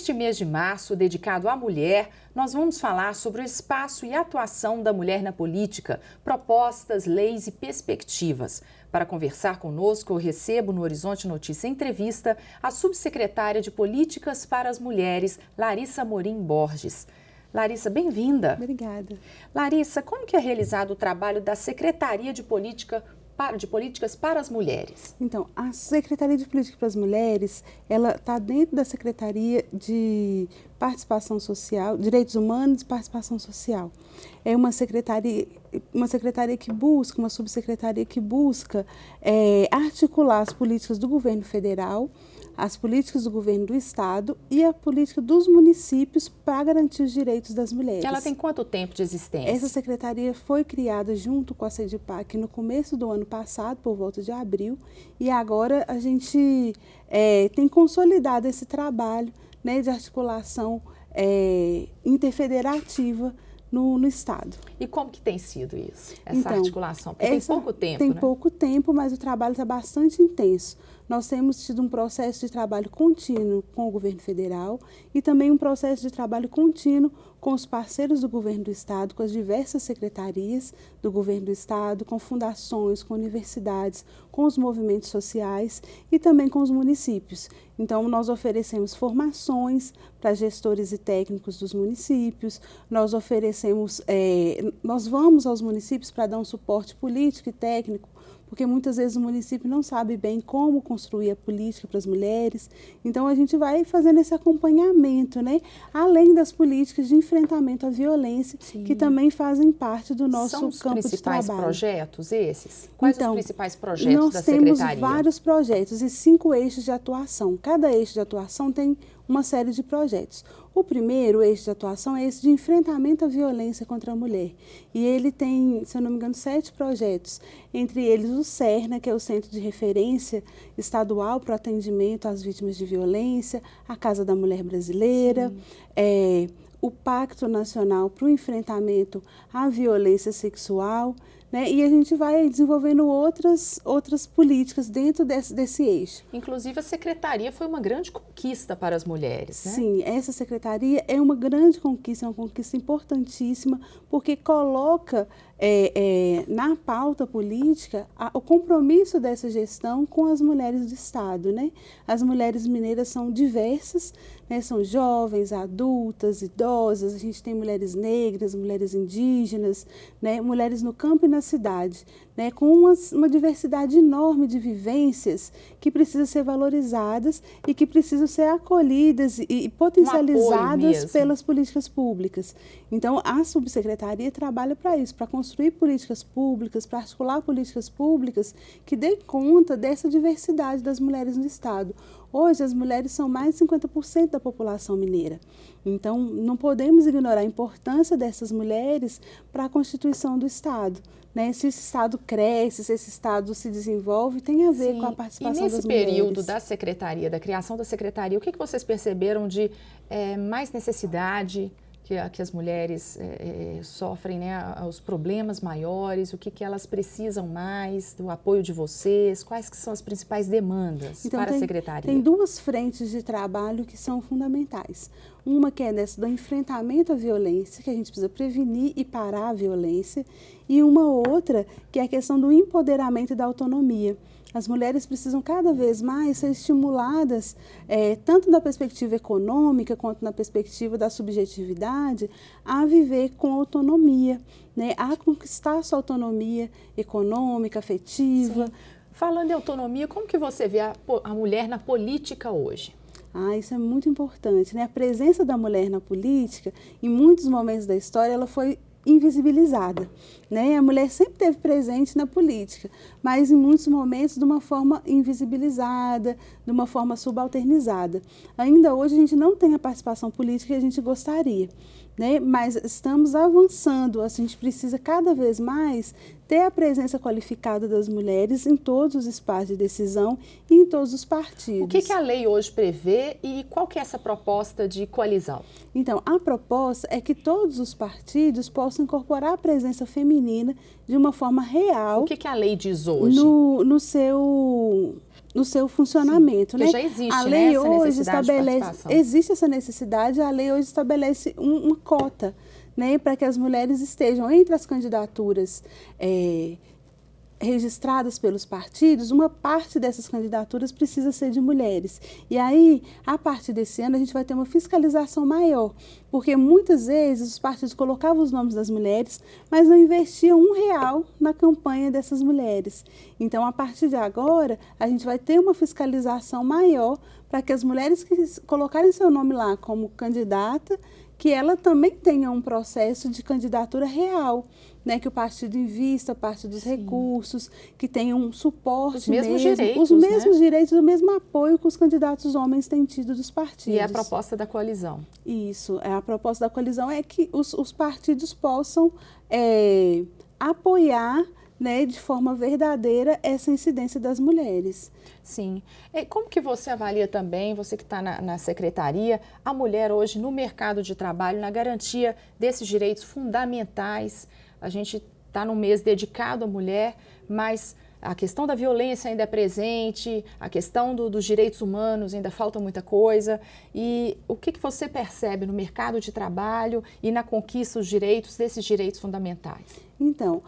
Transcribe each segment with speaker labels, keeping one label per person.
Speaker 1: Neste mês de março, dedicado à mulher, nós vamos falar sobre o espaço e atuação da mulher na política, propostas, leis e perspectivas. Para conversar conosco, eu recebo no Horizonte Notícia Entrevista a subsecretária de Políticas para as Mulheres, Larissa Amorim Borges. Larissa, bem-vinda.
Speaker 2: Obrigada.
Speaker 1: Larissa, como que é realizado o trabalho da Secretaria de Políticas para as Mulheres?
Speaker 2: Então, a Secretaria de Política para as Mulheres, ela está dentro da Secretaria de Participação Social, Direitos Humanos e Participação Social. É uma secretaria que busca, uma subsecretaria que busca articular as políticas do governo federal, as políticas do governo do estado e a política dos municípios para garantir os direitos das mulheres.
Speaker 1: Ela tem quanto tempo de existência?
Speaker 2: Essa secretaria foi criada junto com a CEDIPAC no começo do ano passado, por volta de abril, e agora a gente tem consolidado esse trabalho, né, de articulação interfederativa no estado.
Speaker 1: E como que tem sido isso, essa articulação? Porque tem pouco tempo,
Speaker 2: Tem
Speaker 1: né?
Speaker 2: pouco tempo, mas o trabalho está bastante intenso. Nós temos tido um processo de trabalho contínuo com o governo federal e também um processo de trabalho contínuo com os parceiros do governo do estado, com as diversas secretarias do governo do estado, com fundações, com universidades, com os movimentos sociais e também com os municípios. Então, nós oferecemos formações para gestores e técnicos dos municípios, nós vamos aos municípios para dar um suporte político e técnico, porque muitas vezes o município não sabe bem como construir a política para as mulheres. Então, a gente vai fazendo esse acompanhamento, né? Além das políticas de enfrentamento à violência, sim, que também fazem parte do nosso campo de trabalho. São os principais
Speaker 1: projetos esses? Quais os principais projetos da
Speaker 2: Nós
Speaker 1: Secretaria?
Speaker 2: temos vários projetos e 5 eixos de atuação. Cada eixo de atuação tem uma série de projetos. O primeiro eixo de atuação é esse de enfrentamento à violência contra a mulher. E ele tem, se eu não me engano, 7 projetos. Entre eles o CERNA, que é o Centro de Referência Estadual para o Atendimento às Vítimas de Violência, a Casa da Mulher Brasileira, o Pacto Nacional para o Enfrentamento à Violência Sexual, né? E a gente vai desenvolvendo outras políticas dentro desse eixo.
Speaker 1: Inclusive, a secretaria foi uma grande conquista para as mulheres, né?
Speaker 2: Sim, essa secretaria é uma grande conquista, uma conquista importantíssima, porque coloca na pauta política o compromisso dessa gestão com as mulheres do estado, né? As mulheres mineiras são diversas, né? São jovens, adultas, idosas, a gente tem mulheres negras, mulheres indígenas, né? Mulheres no campo e na cidade, né? Com uma diversidade enorme de vivências que precisam ser valorizadas e que precisam ser acolhidas e potencializadas pelas políticas públicas. Então, a subsecretaria trabalha para isso, para construir políticas públicas, para articular políticas públicas que dêem conta dessa diversidade das mulheres no estado. Hoje, as mulheres são mais de 50% da população mineira. Então, não podemos ignorar a importância dessas mulheres para a constituição do estado, né? Se esse estado cresce, se esse estado se desenvolve, tem a ver com a participação das mulheres.
Speaker 1: E nesse período da secretaria, da criação da secretaria, o que vocês perceberam de mais necessidade que as mulheres sofrem, né, os problemas maiores, o que elas precisam mais, do apoio de vocês, quais que são as principais demandas para a secretaria?
Speaker 2: Tem 2 frentes de trabalho que são fundamentais. Uma que é dessa do enfrentamento à violência, que a gente precisa prevenir e parar a violência, e uma outra que é a questão do empoderamento e da autonomia. As mulheres precisam cada vez mais ser estimuladas, tanto na perspectiva econômica quanto na perspectiva da subjetividade, a viver com autonomia, né? A conquistar sua autonomia econômica, afetiva.
Speaker 1: Sim. Falando em autonomia, como que você vê a mulher na política hoje?
Speaker 2: Isso é muito importante, né? A presença da mulher na política, em muitos momentos da história, ela foi invisibilizada, né? A mulher sempre esteve presente na política, mas em muitos momentos de uma forma invisibilizada, de uma forma subalternizada. Ainda hoje a gente não tem a participação política que a gente gostaria, né? Mas estamos avançando, a gente precisa cada vez mais ter a presença qualificada das mulheres em todos os espaços de decisão e em todos os partidos.
Speaker 1: O que a lei hoje prevê e qual que é essa proposta de coalizão?
Speaker 2: Então, a proposta é que todos os partidos possam incorporar a presença feminina de uma forma real.
Speaker 1: O que a lei diz hoje?
Speaker 2: No seu no seu funcionamento, né?
Speaker 1: Já existe,
Speaker 2: a lei
Speaker 1: essa
Speaker 2: hoje
Speaker 1: necessidade
Speaker 2: estabelece, existe essa necessidade, a lei hoje estabelece uma cota, né, para que as mulheres estejam entre as candidaturas registradas pelos partidos. Uma parte dessas candidaturas precisa ser de mulheres. E aí, a partir desse ano, a gente vai ter uma fiscalização maior, porque muitas vezes os partidos colocavam os nomes das mulheres, mas não investiam R$1 na campanha dessas mulheres. Então, a partir de agora, a gente vai ter uma fiscalização maior para que as mulheres que colocarem seu nome lá como candidata, que ela também tenha um processo de candidatura real, né, que o partido invista parte dos recursos, que tenha um suporte
Speaker 1: os mesmos direitos,
Speaker 2: os mesmos direitos, o mesmo apoio que os candidatos homens têm tido dos partidos.
Speaker 1: E é a proposta da coalizão.
Speaker 2: Isso, a proposta da coalizão é que os partidos possam apoiar, né, de forma verdadeira essa incidência das mulheres.
Speaker 1: Sim. E como que você avalia também, você que está na secretaria, a mulher hoje no mercado de trabalho, na garantia desses direitos fundamentais? A gente está num mês dedicado à mulher, mas a questão da violência ainda é presente, a questão dos direitos humanos ainda falta muita coisa. E o que você percebe no mercado de trabalho e na conquista dos direitos, desses direitos fundamentais?
Speaker 2: Então,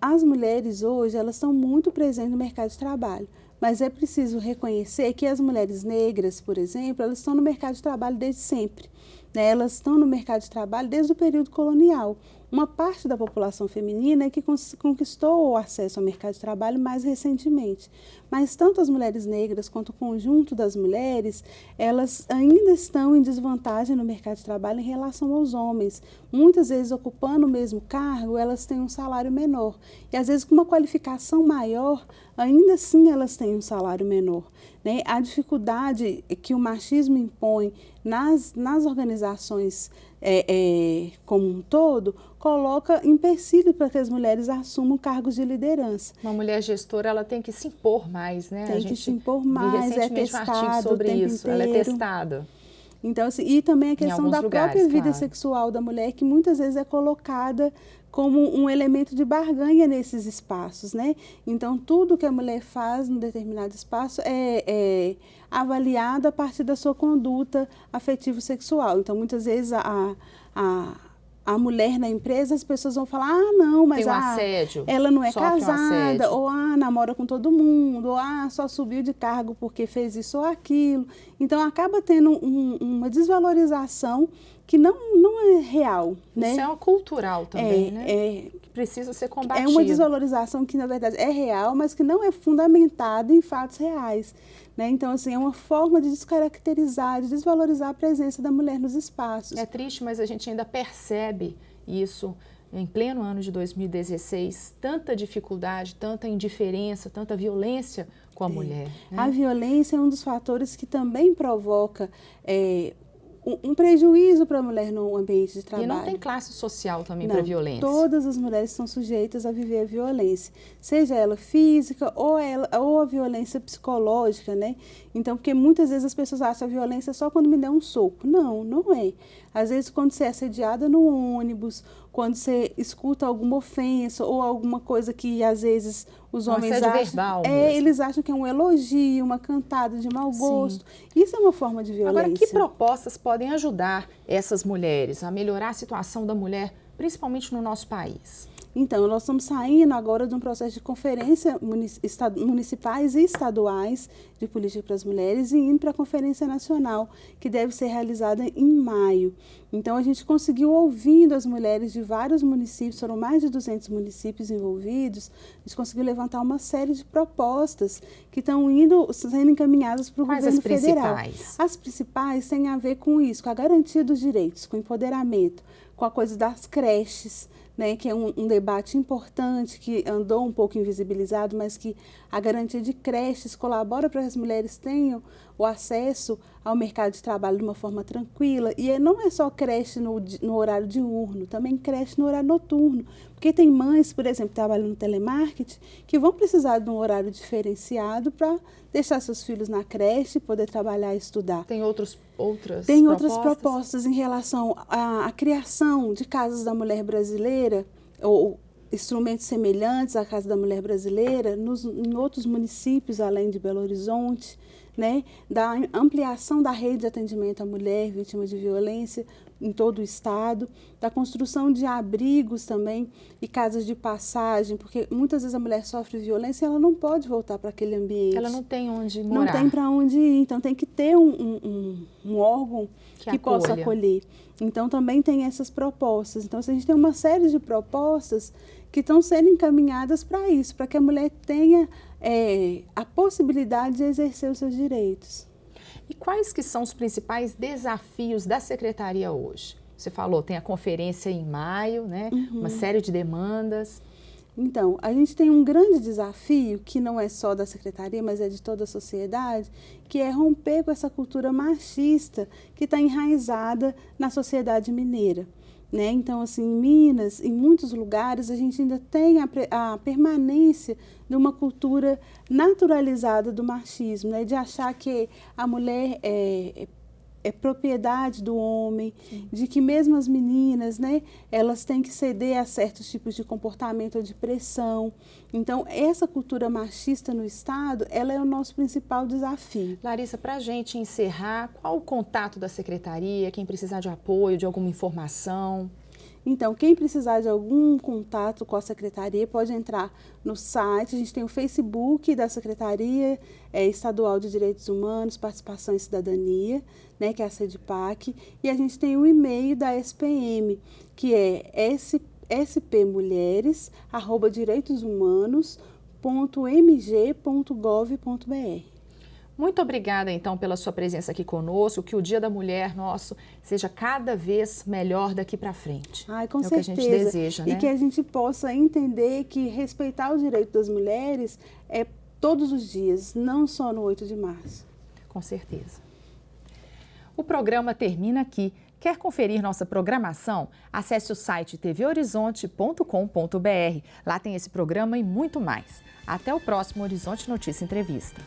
Speaker 2: as mulheres hoje, elas estão muito presentes no mercado de trabalho, mas é preciso reconhecer que as mulheres negras, por exemplo, elas estão no mercado de trabalho desde sempre, né? Elas estão no mercado de trabalho desde o período colonial. Uma parte da população feminina é que conquistou o acesso ao mercado de trabalho mais recentemente. Mas tanto as mulheres negras quanto o conjunto das mulheres, elas ainda estão em desvantagem no mercado de trabalho em relação aos homens. Muitas vezes, ocupando o mesmo cargo, elas têm um salário menor. E às vezes, com uma qualificação maior, ainda assim elas têm um salário menor, né? A dificuldade que o machismo impõe nas organizações como um todo, coloca empecilho para que as mulheres assumam cargos de liderança.
Speaker 1: Uma mulher gestora, ela tem que se impor mais, né?
Speaker 2: Tem que se impor mais, é testada
Speaker 1: sobre isso, ela é testada.
Speaker 2: Então, assim, e também a questão da própria vida sexual da mulher, que muitas vezes é colocada como um elemento de barganha nesses espaços, né? Então, tudo que a mulher faz num determinado espaço é avaliado a partir da sua conduta afetivo-sexual. Então, muitas vezes a mulher na empresa, as pessoas vão falar, não, mas ela não é casada, ou namora com todo mundo, ou só subiu de cargo porque fez isso ou aquilo. Então, acaba tendo uma desvalorização que não é real, né?
Speaker 1: Isso é uma cultural também, né? Que precisa ser combatida.
Speaker 2: É uma desvalorização que, na verdade, é real, mas que não é fundamentada em fatos reais, né? Então, assim, é uma forma de descaracterizar, de desvalorizar a presença da mulher nos espaços.
Speaker 1: É triste, mas a gente ainda percebe isso em pleno ano de 2016, tanta dificuldade, tanta indiferença, tanta violência com a mulher. Né?
Speaker 2: A violência é um dos fatores que também provoca um prejuízo para a mulher no ambiente de trabalho.
Speaker 1: E não tem classe social também para a violência.
Speaker 2: Todas as mulheres são sujeitas a viver a violência, seja ela física ou a violência psicológica, né? Então, porque muitas vezes as pessoas acham a violência só quando me der um soco. Não, não é. Às vezes, quando você é assediada no ônibus, quando você escuta alguma ofensa ou alguma coisa que, às vezes, os homens acham...
Speaker 1: verbal mesmo.
Speaker 2: Eles acham que é um elogio, uma cantada de mau gosto. Sim. Isso é uma forma de violência.
Speaker 1: Agora, que propostas podem ajudar essas mulheres a melhorar a situação da mulher, principalmente no nosso país?
Speaker 2: Então, nós estamos saindo agora de um processo de conferência municipais e estaduais de política para as mulheres e indo para a Conferência Nacional, que deve ser realizada em maio. Então, a gente conseguiu, ouvindo as mulheres de vários municípios, foram mais de 200 municípios envolvidos, a gente conseguiu levantar uma série de propostas que estão sendo encaminhadas para o governo federal. As principais têm a ver com isso, com a garantia dos direitos, com o empoderamento, com a coisa das creches, né, que é um debate importante, que andou um pouco invisibilizado, mas que a garantia de creches colabora para que as mulheres tenham o acesso ao mercado de trabalho de uma forma tranquila. E não é só creche no horário diurno, também creche no horário noturno. Porque tem mães, por exemplo, que trabalham no telemarketing, que vão precisar de um horário diferenciado para deixar seus filhos na creche, poder trabalhar e estudar.
Speaker 1: Tem outras
Speaker 2: propostas em relação à criação de casas da mulher brasileira, ou instrumentos semelhantes à Casa da Mulher Brasileira em outros municípios além de Belo Horizonte, né? Da ampliação da rede de atendimento à mulher vítima de violência em todo o estado, da construção de abrigos também e casas de passagem, porque muitas vezes a mulher sofre violência e ela não pode voltar para aquele ambiente.
Speaker 1: Ela não tem onde morar.
Speaker 2: Não tem para onde ir, então tem que ter um órgão que possa acolher. Então também tem essas propostas. Então a gente tem uma série de propostas que estão sendo encaminhadas para isso, para que a mulher tenha a possibilidade de exercer os seus direitos.
Speaker 1: E quais que são os principais desafios da Secretaria hoje? Você falou, tem a conferência em maio, né? Uma série de demandas.
Speaker 2: Então, a gente tem um grande desafio, que não é só da Secretaria, mas é de toda a sociedade, que é romper com essa cultura machista que está enraizada na sociedade mineira. Né? Então, assim, em Minas, em muitos lugares, a gente ainda tem a permanência de uma cultura naturalizada do machismo, né? De achar que a mulher é propriedade do homem, de que mesmo as meninas, né, elas têm que ceder a certos tipos de comportamento ou de pressão. Então, essa cultura machista no Estado, ela é o nosso principal desafio.
Speaker 1: Larissa, para a gente encerrar, qual o contato da Secretaria, quem precisar de apoio, de alguma informação?
Speaker 2: Então, quem precisar de algum contato com a Secretaria pode entrar no site. A gente tem o Facebook da Secretaria Estadual de Direitos Humanos, Participação e Cidadania, né, que é a SEDPAC, e a gente tem o e-mail da SPM, que é spmulheres@direitoshumanos.mg.gov.br.
Speaker 1: Muito obrigada, então, pela sua presença aqui conosco, que o Dia da Mulher nosso seja cada vez melhor daqui para frente.
Speaker 2: Ai, com
Speaker 1: certeza. O que a gente deseja, né?
Speaker 2: E que a gente possa entender que respeitar o direito das mulheres é todos os dias, não só no 8 de março.
Speaker 1: Com certeza. O programa termina aqui. Quer conferir nossa programação? Acesse o site tvhorizonte.com.br. Lá tem esse programa e muito mais. Até o próximo Horizonte Notícia Entrevista.